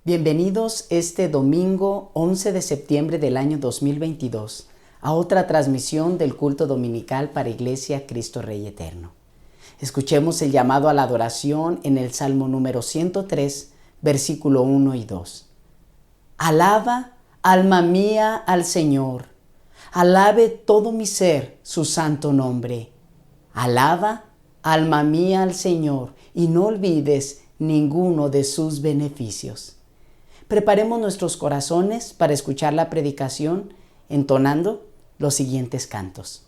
Bienvenidos este domingo 11 de septiembre del año 2022 a otra transmisión del culto dominical para Iglesia Cristo Rey Eterno. Escuchemos el llamado a la adoración en el Salmo número 103, versículo 1 y 2. Alaba, alma mía, al Señor. Alabe todo mi ser su santo nombre. Alaba, alma mía, al Señor, y no olvides ninguno de sus beneficios. Preparemos nuestros corazones para escuchar la predicación entonando los siguientes cantos.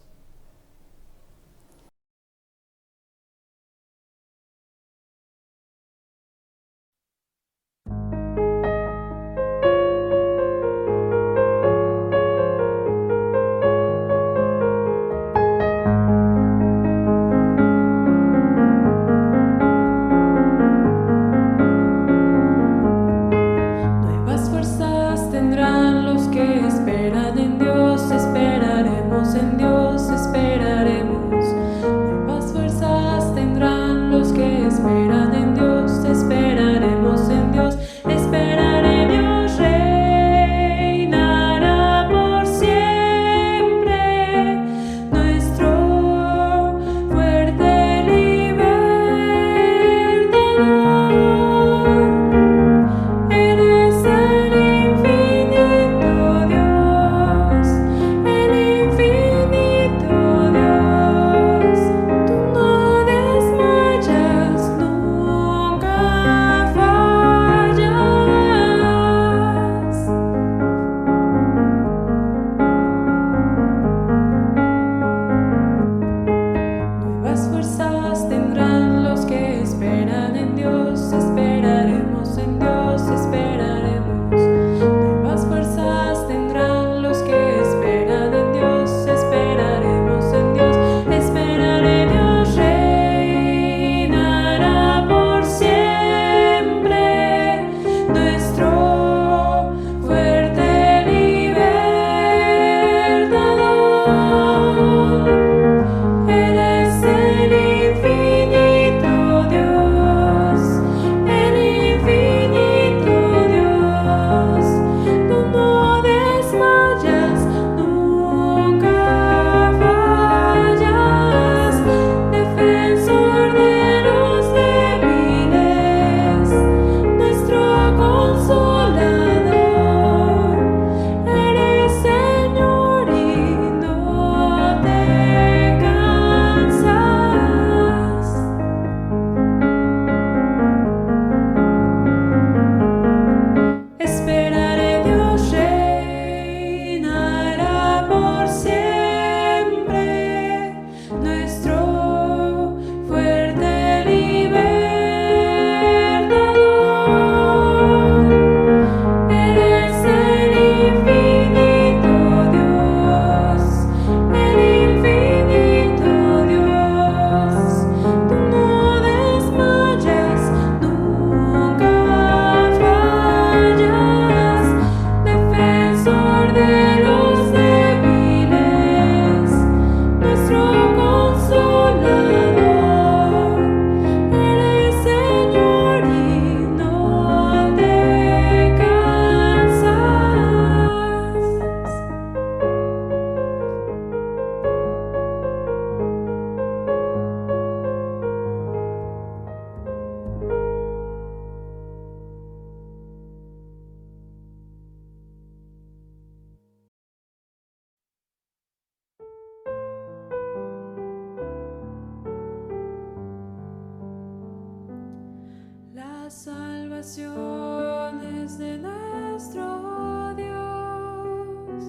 La salvación es de nuestro Dios.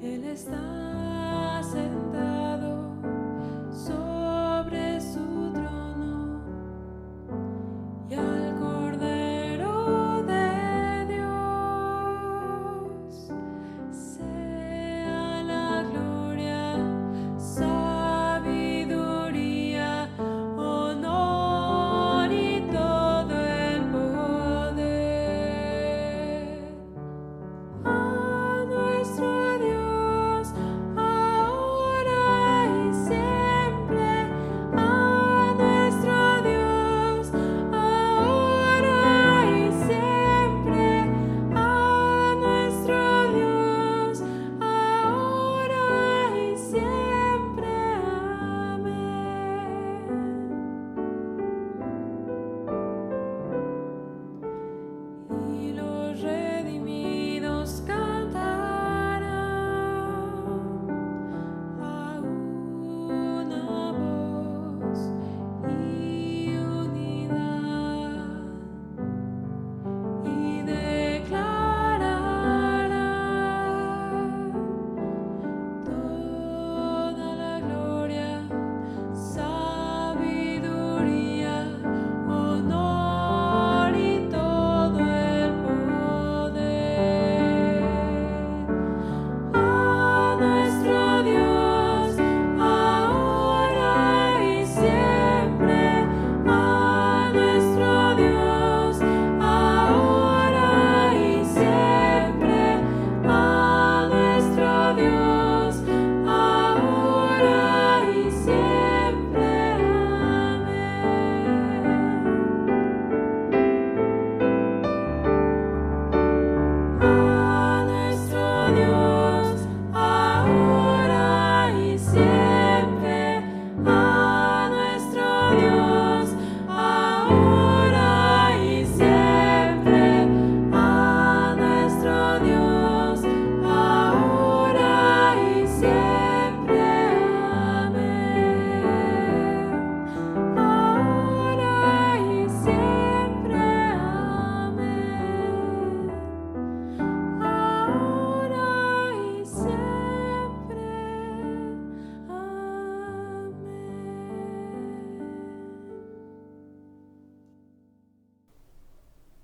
Él está sentado sobre su trono y al Cordero de Dios sea la gloria, sabiduría, honor y todo el poder. A nuestro Dios ahora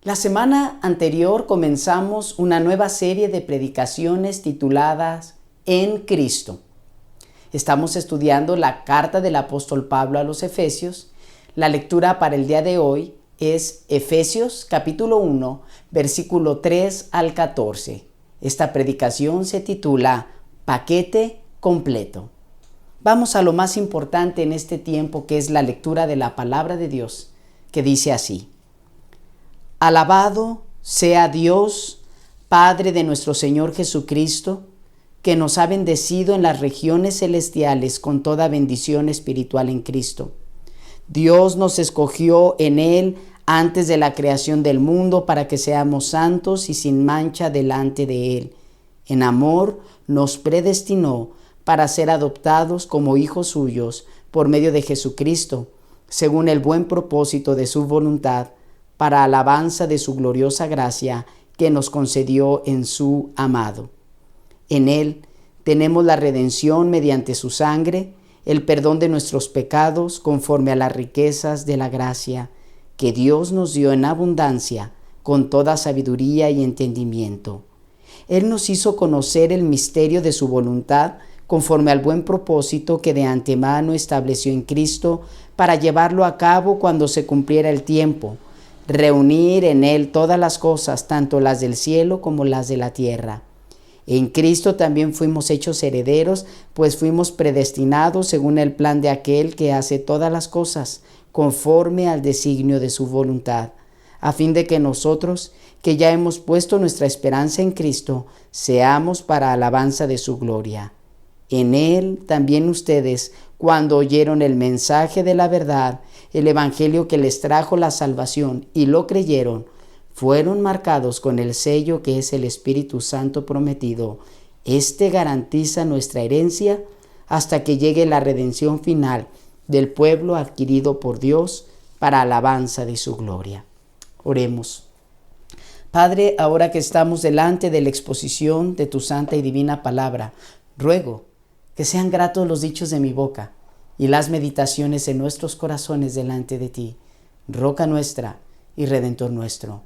La semana anterior comenzamos una nueva serie de predicaciones tituladas En Cristo. Estamos estudiando la carta del apóstol Pablo a los Efesios. La lectura para el día de hoy es Efesios capítulo 1, versículo 3 al 14. Esta predicación se titula Paquete completo. Vamos a lo más importante en este tiempo, que es la lectura de la palabra de Dios, que dice así: Alabado sea Dios, Padre de nuestro Señor Jesucristo, que nos ha bendecido en las regiones celestiales con toda bendición espiritual en Cristo. Dios nos escogió en Él antes de la creación del mundo para que seamos santos y sin mancha delante de Él. En amor nos predestinó para ser adoptados como hijos suyos por medio de Jesucristo, según el buen propósito de su voluntad, para alabanza de su gloriosa gracia que nos concedió en su amado. En Él tenemos la redención mediante su sangre, el perdón de nuestros pecados conforme a las riquezas de la gracia que Dios nos dio en abundancia con toda sabiduría y entendimiento. Él nos hizo conocer el misterio de su voluntad conforme al buen propósito que de antemano estableció en Cristo para llevarlo a cabo cuando se cumpliera el tiempo, reunir en Él todas las cosas, tanto las del cielo como las de la tierra. En Cristo también fuimos hechos herederos, pues fuimos predestinados según el plan de aquel que hace todas las cosas, conforme al designio de su voluntad, a fin de que nosotros, que ya hemos puesto nuestra esperanza en Cristo, seamos para alabanza de su gloria. En Él también ustedes, cuando oyeron el mensaje de la verdad, el evangelio que les trajo la salvación, y lo creyeron, fueron marcados con el sello que es el Espíritu Santo prometido. Este garantiza nuestra herencia hasta que llegue la redención final del pueblo adquirido por Dios para alabanza de su gloria. Oremos. Padre, ahora que estamos delante de la exposición de tu santa y divina palabra, ruego que sean gratos los dichos de mi boca y las meditaciones en nuestros corazones delante de ti, roca nuestra y redentor nuestro.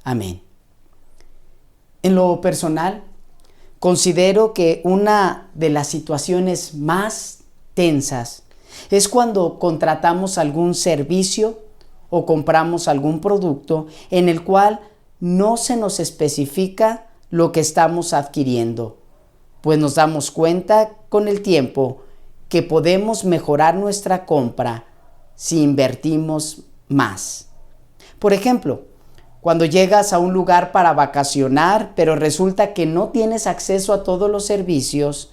Amén. En lo personal, considero que una de las situaciones más tensas es cuando contratamos algún servicio o compramos algún producto en el cual no se nos especifica lo que estamos adquiriendo, pues nos damos cuenta con el tiempo que podemos mejorar nuestra compra si invertimos más. Por ejemplo, cuando llegas a un lugar para vacacionar, pero resulta que no tienes acceso a todos los servicios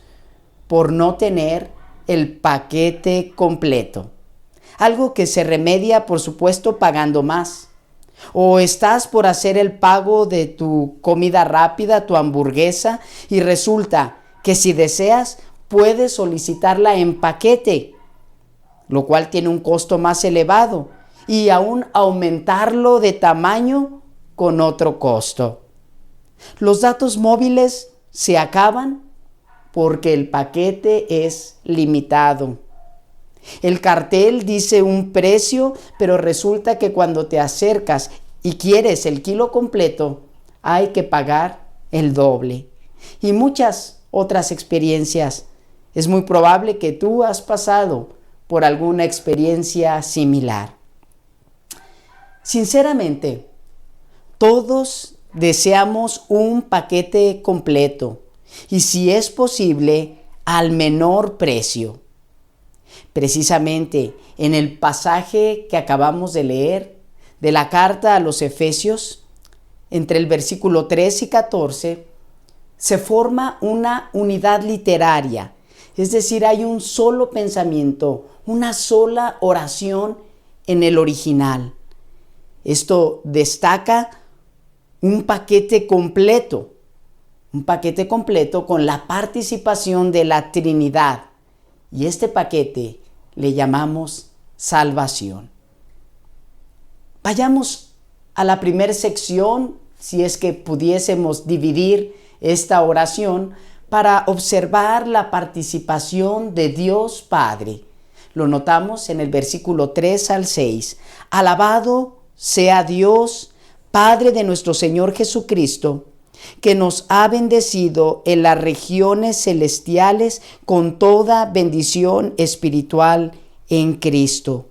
por no tener el paquete completo. Algo que se remedia, por supuesto, pagando más. O estás por hacer el pago de tu comida rápida, tu hamburguesa, y resulta que si deseas, puedes solicitarla en paquete, lo cual tiene un costo más elevado, y aún aumentarlo de tamaño con otro costo. Los datos móviles se acaban porque el paquete es limitado. El cartel dice un precio, pero resulta que cuando te acercas y quieres el kilo completo, hay que pagar el doble. Y muchas otras experiencias. Es muy probable que tú has pasado por alguna experiencia similar. Sinceramente, todos deseamos un paquete completo y, si es posible, al menor precio. Precisamente en el pasaje que acabamos de leer de la carta a los Efesios, entre el versículo 3 y 14, se forma una unidad literaria, es decir, hay un solo pensamiento, una sola oración en el original. Esto destaca un paquete completo con la participación de la Trinidad. Y este paquete le llamamos salvación. Vayamos a la primera sección, si es que pudiésemos dividir esta oración, para observar la participación de Dios Padre. Lo notamos en el versículo 3 al 6. Alabado sea Dios, Padre de nuestro Señor Jesucristo, que nos ha bendecido en las regiones celestiales con toda bendición espiritual en Cristo.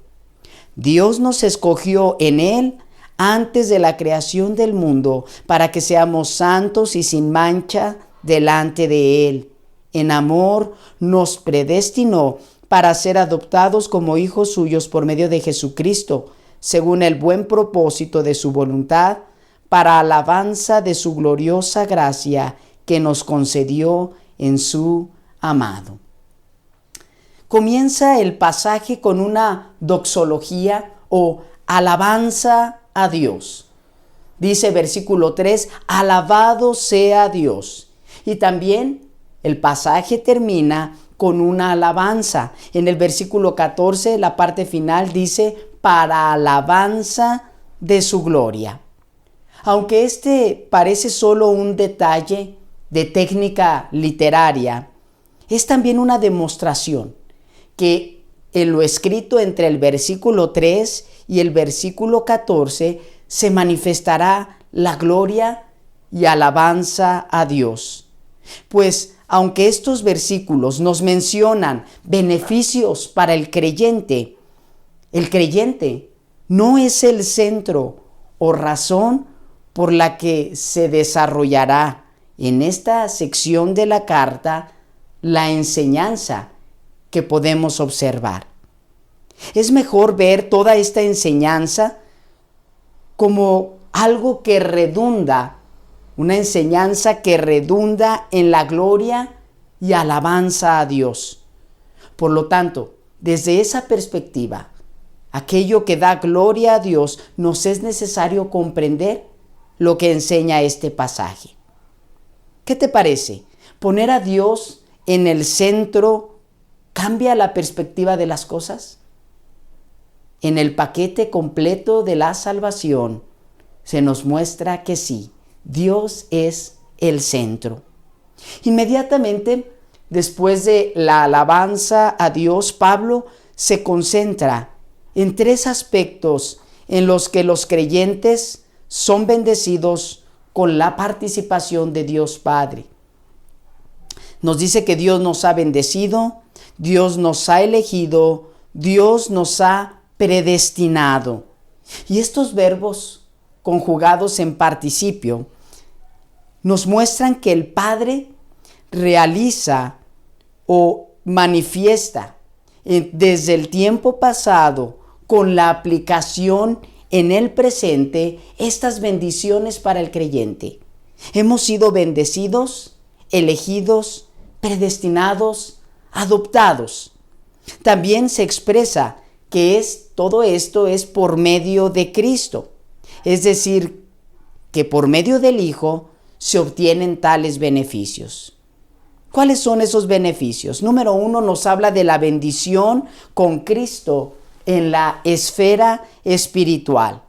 Dios nos escogió en Él antes de la creación del mundo para que seamos santos y sin mancha delante de Él. En amor nos predestinó para ser adoptados como hijos suyos por medio de Jesucristo, según el buen propósito de su voluntad, para alabanza de su gloriosa gracia que nos concedió en su amado. Comienza el pasaje con una doxología o alabanza a Dios. Dice versículo 3, alabado sea Dios. Y también el pasaje termina con una alabanza. En el versículo 14, la parte final dice, para alabanza de su gloria. Aunque este parece solo un detalle de técnica literaria, es también una demostración que en lo escrito entre el versículo 3 y el versículo 14 se manifestará la gloria y alabanza a Dios. Pues aunque estos versículos nos mencionan beneficios para el creyente no es el centro o razón por la que se desarrollará en esta sección de la carta la enseñanza que podemos observar. Es mejor ver toda esta enseñanza como algo que redunda, una enseñanza que redunda en la gloria y alabanza a Dios. Por lo tanto, desde esa perspectiva, aquello que da gloria a Dios, nos es necesario comprender lo que enseña este pasaje. ¿Qué te parece? ¿Poner a Dios en el centro cambia la perspectiva de las cosas? En el paquete completo de la salvación se nos muestra que sí, Dios es el centro. Inmediatamente después de la alabanza a Dios, Pablo se concentra en tres aspectos en los que los creyentes son bendecidos con la participación de Dios Padre. Nos dice que Dios nos ha bendecido, Dios nos ha elegido, Dios nos ha predestinado. Y estos verbos conjugados en participio nos muestran que el Padre realiza o manifiesta desde el tiempo pasado con la aplicación en el presente estas bendiciones para el creyente. Hemos sido bendecidos, elegidos, predestinados, adoptados. También se expresa que todo esto es por medio de Cristo. Es decir, que por medio del Hijo se obtienen tales beneficios. ¿Cuáles son esos beneficios? Número 1, nos habla de la bendición con Cristo en la esfera espiritual.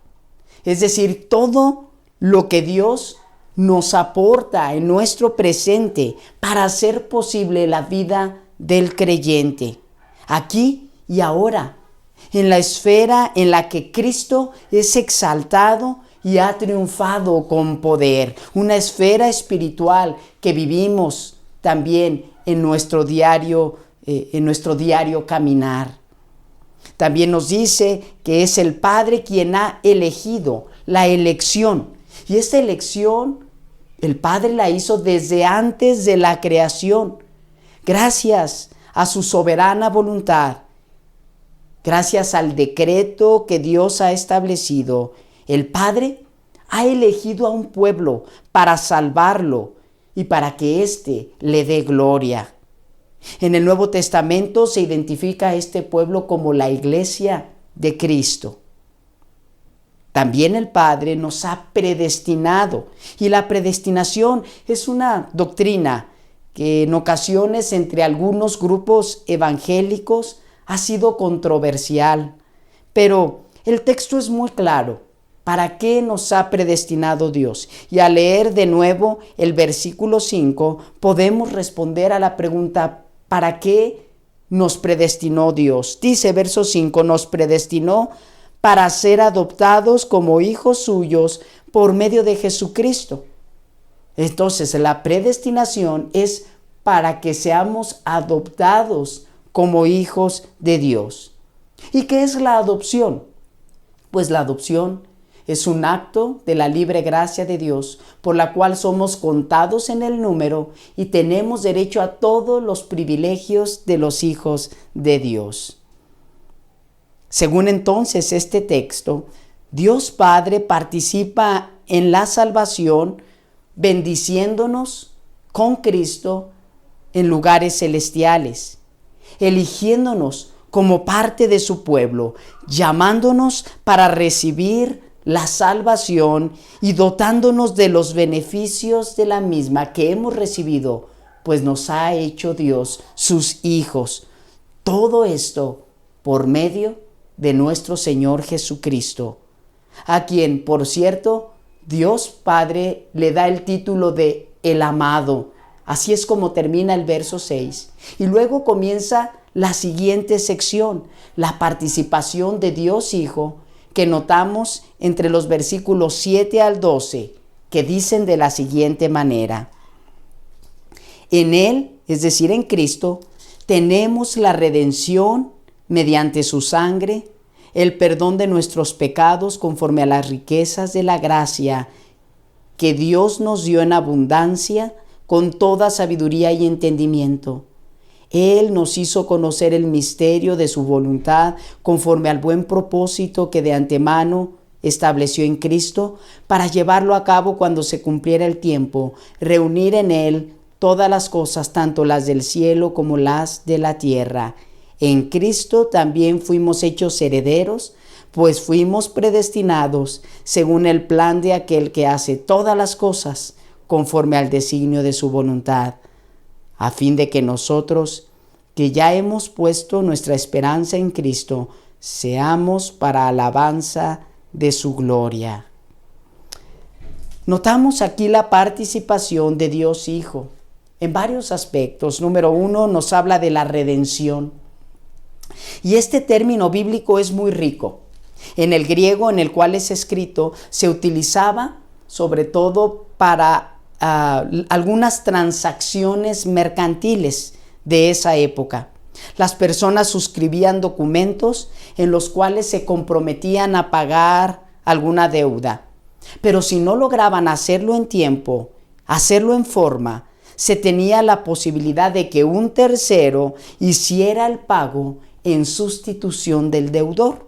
Es decir, todo lo que Dios nos aporta en nuestro presente para hacer posible la vida del creyente, aquí y ahora, en la esfera en la que Cristo es exaltado y ha triunfado con poder, una esfera espiritual que vivimos también en nuestro diario caminar. También nos dice que es el Padre quien ha elegido, la elección. Y esta elección, el Padre la hizo desde antes de la creación, gracias a su soberana voluntad, gracias al decreto que Dios ha establecido. El Padre ha elegido a un pueblo para salvarlo y para que éste le dé gloria. En el Nuevo Testamento se identifica a este pueblo como la Iglesia de Cristo. También el Padre nos ha predestinado, y la predestinación es una doctrina que en ocasiones entre algunos grupos evangélicos ha sido controversial, pero el texto es muy claro. ¿Para qué nos ha predestinado Dios? Y al leer de nuevo el versículo 5, podemos responder a la pregunta, ¿para qué nos predestinó Dios? Dice verso 5, nos predestinó para ser adoptados como hijos suyos por medio de Jesucristo. Entonces, la predestinación es para que seamos adoptados como hijos de Dios. ¿Y qué es la adopción? Pues la adopción es un acto de la libre gracia de Dios por la cual somos contados en el número y tenemos derecho a todos los privilegios de los hijos de Dios. Según entonces este texto, Dios Padre participa en la salvación bendiciéndonos con Cristo en lugares celestiales, eligiéndonos como parte de su pueblo, llamándonos para recibir la salvación y dotándonos de los beneficios de la misma que hemos recibido, pues nos ha hecho Dios sus hijos. Todo esto por medio de nuestro Señor Jesucristo, a quien, por cierto, Dios Padre le da el título de el amado. Así es como termina el verso 6. Y luego comienza la siguiente sección, la participación de Dios Hijo, que notamos entre los versículos 7 al 12, que dicen de la siguiente manera: en Él, es decir, en Cristo, tenemos la redención mediante su sangre, el perdón de nuestros pecados conforme a las riquezas de la gracia que Dios nos dio en abundancia con toda sabiduría y entendimiento. Él nos hizo conocer el misterio de su voluntad conforme al buen propósito que de antemano estableció en Cristo para llevarlo a cabo cuando se cumpliera el tiempo, reunir en Él todas las cosas, tanto las del cielo como las de la tierra. En Cristo también fuimos hechos herederos, pues fuimos predestinados según el plan de aquel que hace todas las cosas conforme al designio de su voluntad, a fin de que nosotros, que ya hemos puesto nuestra esperanza en Cristo, seamos para alabanza de su gloria. Notamos aquí la participación de Dios Hijo en varios aspectos. Número 1, nos habla de la redención. Y este término bíblico es muy rico. En el griego en el cual es escrito, se utilizaba sobre todo para algunas transacciones mercantiles de esa época. Las personas suscribían documentos en los cuales se comprometían a pagar alguna deuda. Pero si no lograban hacerlo en tiempo, hacerlo en forma, se tenía la posibilidad de que un tercero hiciera el pago en sustitución del deudor.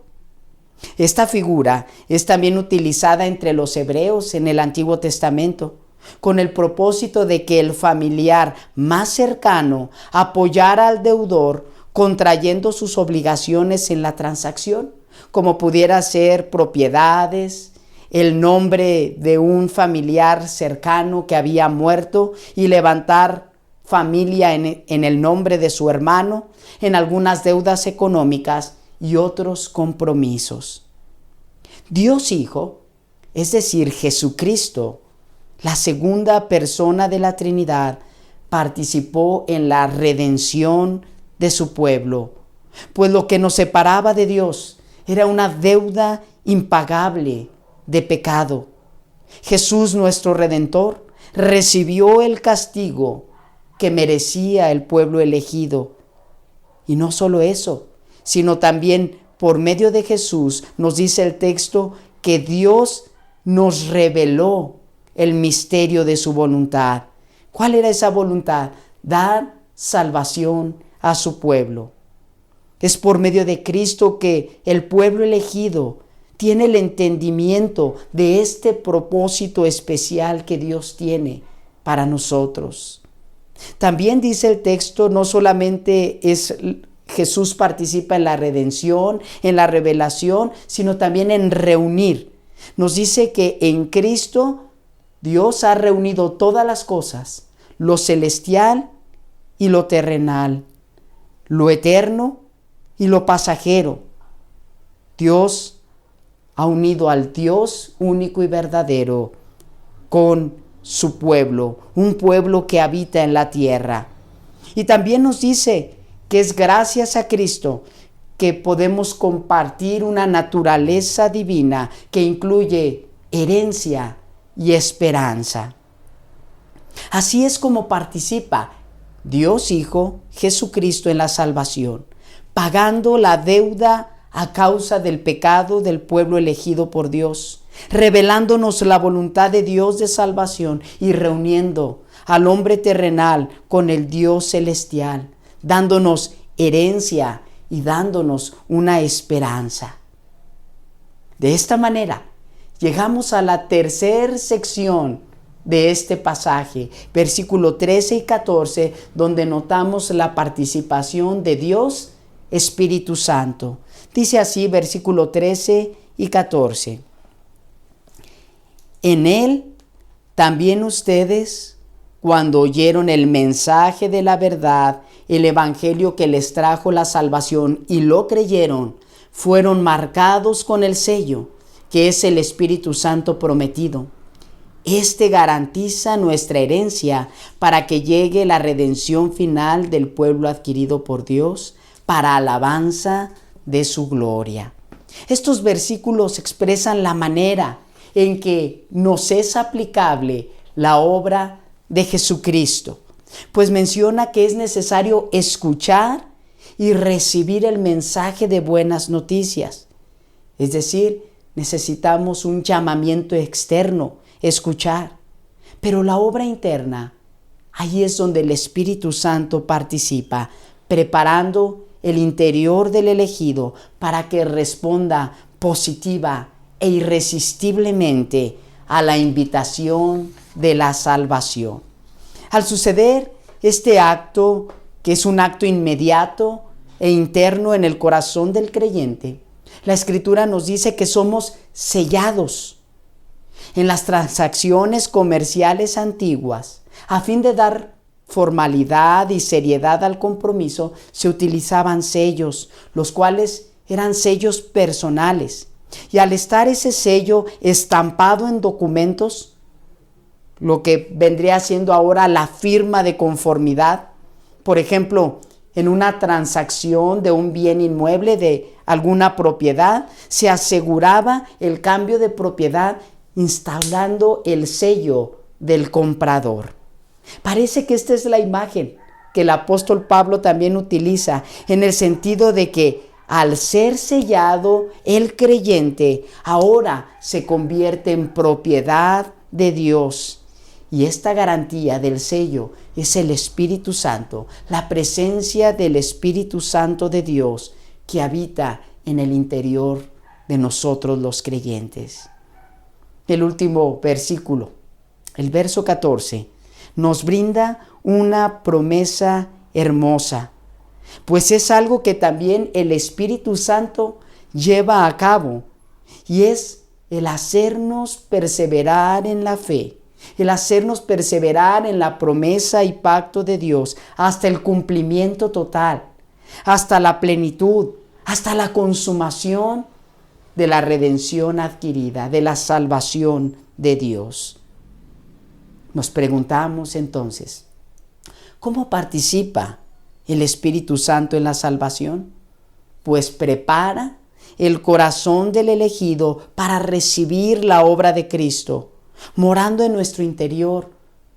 Esta figura es también utilizada entre los hebreos en el Antiguo Testamento, con el propósito de que el familiar más cercano apoyara al deudor contrayendo sus obligaciones en la transacción, como pudiera ser propiedades, el nombre de un familiar cercano que había muerto y levantar familia en el nombre de su hermano, en algunas deudas económicas y otros compromisos. Dios Hijo, es decir, Jesucristo, la segunda persona de la Trinidad, participó en la redención de su pueblo, pues lo que nos separaba de Dios era una deuda impagable de pecado. Jesús, nuestro Redentor, recibió el castigo que merecía el pueblo elegido. Y no solo eso, sino también por medio de Jesús, nos dice el texto, que Dios nos reveló el misterio de su voluntad. ¿Cuál era esa voluntad? Dar salvación a su pueblo. Es por medio de Cristo que el pueblo elegido tiene el entendimiento de este propósito especial que Dios tiene para nosotros. También dice el texto, no solamente Jesús participa en la redención, en la revelación, sino también en reunir. Nos dice que en Cristo Dios ha reunido todas las cosas, lo celestial y lo terrenal, lo eterno y lo pasajero. Dios ha unido al Dios único y verdadero con su pueblo, un pueblo que habita en la tierra. Y también nos dice que es gracias a Cristo que podemos compartir una naturaleza divina que incluye herencia y esperanza. Así es como participa Dios Hijo Jesucristo en la salvación, pagando la deuda a causa del pecado del pueblo elegido por Dios, revelándonos la voluntad de Dios de salvación y reuniendo al hombre terrenal con el Dios celestial, dándonos herencia y dándonos una esperanza. De esta manera, llegamos a la tercera sección de este pasaje, versículo 13 y 14, donde notamos la participación de Dios Espíritu Santo. Dice así, versículo 13 y 14. En él también ustedes, cuando oyeron el mensaje de la verdad, el evangelio que les trajo la salvación y lo creyeron, fueron marcados con el sello, que es el Espíritu Santo prometido. Este garantiza nuestra herencia para que llegue la redención final del pueblo adquirido por Dios para alabanza de su gloria. Estos versículos expresan la manera en que nos es aplicable la obra de Jesucristo, pues menciona que es necesario escuchar y recibir el mensaje de buenas noticias. Es decir, necesitamos un llamamiento externo, escuchar. Pero la obra interna, ahí es donde el Espíritu Santo participa, preparando el interior del elegido para que responda positiva e irresistiblemente a la invitación de la salvación. Al suceder este acto, que es un acto inmediato e interno en el corazón del creyente, la Escritura nos dice que somos sellados en las transacciones comerciales antiguas. A fin de dar formalidad y seriedad al compromiso, se utilizaban sellos, los cuales eran sellos personales. Y al estar ese sello estampado en documentos, lo que vendría siendo ahora la firma de conformidad, por ejemplo, en una transacción de un bien inmueble, de alguna propiedad, se aseguraba el cambio de propiedad instalando el sello del comprador. Parece que esta es la imagen que el apóstol Pablo también utiliza, en el sentido de que al ser sellado el creyente, ahora se convierte en propiedad de Dios. Y esta garantía del sello es el Espíritu Santo, la presencia del Espíritu Santo de Dios que habita en el interior de nosotros los creyentes. El último versículo, el verso 14, nos brinda una promesa hermosa, pues es algo que también el Espíritu Santo lleva a cabo, y es el hacernos perseverar en la fe, el hacernos perseverar en la promesa y pacto de Dios hasta el cumplimiento total, hasta la plenitud, hasta la consumación de la redención adquirida, de la salvación de Dios. Nos preguntamos entonces, ¿cómo participa el Espíritu Santo en la salvación? Pues prepara el corazón del elegido para recibir la obra de Cristo, morando en nuestro interior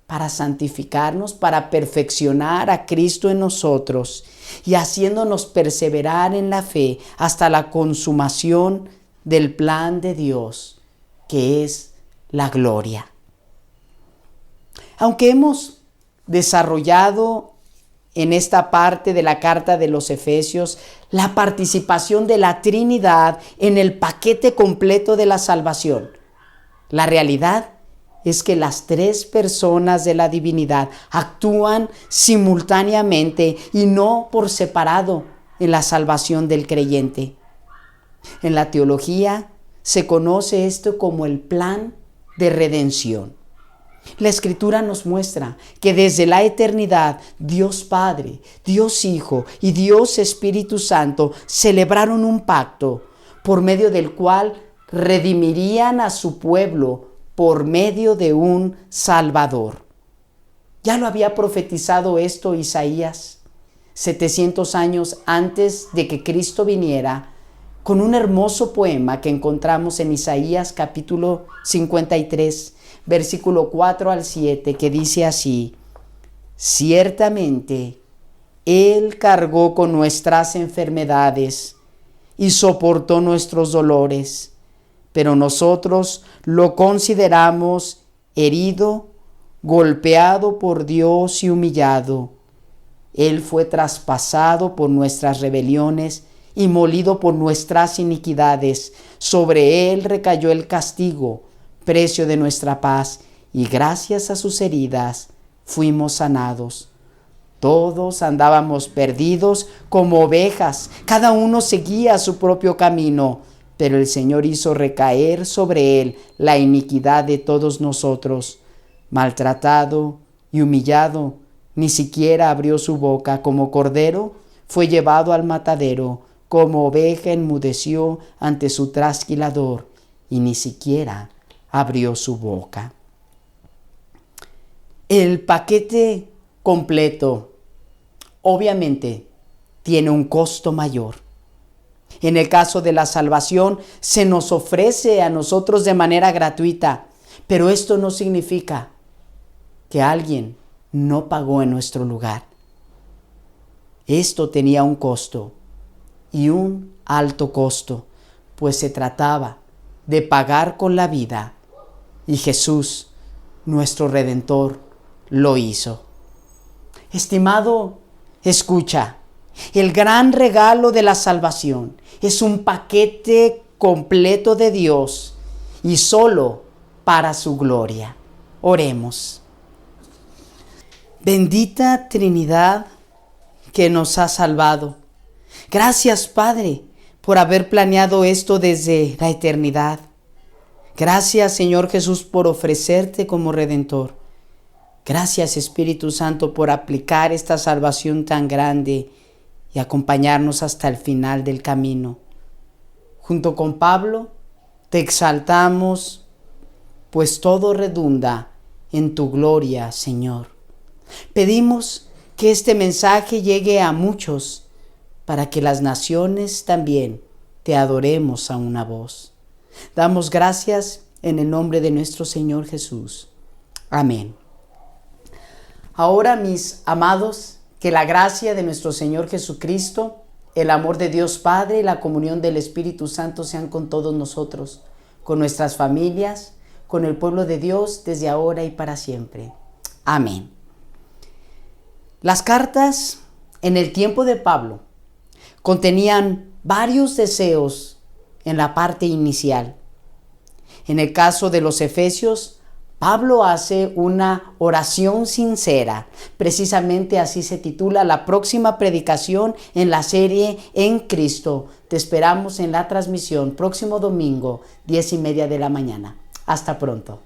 para santificarnos, para perfeccionar a Cristo en nosotros y haciéndonos perseverar en la fe hasta la consumación del plan de Dios, que es la gloria. Aunque hemos desarrollado en esta parte de la carta de los Efesios la participación de la Trinidad en el paquete completo de la salvación, la realidad es que las tres personas de la divinidad actúan simultáneamente y no por separado en la salvación del creyente. En la teología se conoce esto como el plan de redención. La Escritura nos muestra que desde la eternidad Dios Padre, Dios Hijo y Dios Espíritu Santo celebraron un pacto por medio del cual redimirían a su pueblo por medio de un Salvador. Ya lo había profetizado esto Isaías 700 años antes de que Cristo viniera, con un hermoso poema que encontramos en Isaías capítulo 53, versículo 4 al 7, que dice así: ciertamente Él cargó con nuestras enfermedades y soportó nuestros dolores, pero nosotros lo consideramos herido, golpeado por Dios y humillado. Él fue traspasado por nuestras rebeliones y molido por nuestras iniquidades. Sobre Él recayó el castigo, precio de nuestra paz, y gracias a sus heridas fuimos sanados. Todos andábamos perdidos como ovejas, cada uno seguía su propio camino, pero el Señor hizo recaer sobre Él la iniquidad de todos nosotros. Maltratado y humillado, ni siquiera abrió su boca. Como cordero fue llevado al matadero, como oveja enmudeció ante su trasquilador, y ni siquiera abrió su boca. El paquete completo obviamente tiene un costo mayor. En el caso de la salvación, se nos ofrece a nosotros de manera gratuita, pero esto no significa que alguien no pagó en nuestro lugar. Esto tenía un costo, y un alto costo, pues se trataba de pagar con la vida, y Jesús, nuestro Redentor, lo hizo. Estimado, escucha, el gran regalo de la salvación es un paquete completo de Dios y solo para su gloria. Oremos. Bendita Trinidad que nos ha salvado. Gracias, Padre, por haber planeado esto desde la eternidad. Gracias, Señor Jesús, por ofrecerte como Redentor. Gracias, Espíritu Santo, por aplicar esta salvación tan grande y acompañarnos hasta el final del camino. Junto con Pablo, te exaltamos, pues todo redunda en tu gloria, Señor. Pedimos que este mensaje llegue a muchos, para que las naciones también te adoremos a una voz. Damos gracias en el nombre de nuestro Señor Jesús. Amén. Ahora, mis amados, que la gracia de nuestro Señor Jesucristo, el amor de Dios Padre y la comunión del Espíritu Santo sean con todos nosotros, con nuestras familias, con el pueblo de Dios, desde ahora y para siempre. Amén. Las cartas en el tiempo de Pablo contenían varios deseos en la parte inicial. En el caso de los Efesios, Pablo hace una oración sincera. Precisamente así se titula la próxima predicación en la serie En Cristo. Te esperamos en la transmisión próximo domingo, 10:30 de la mañana. Hasta pronto.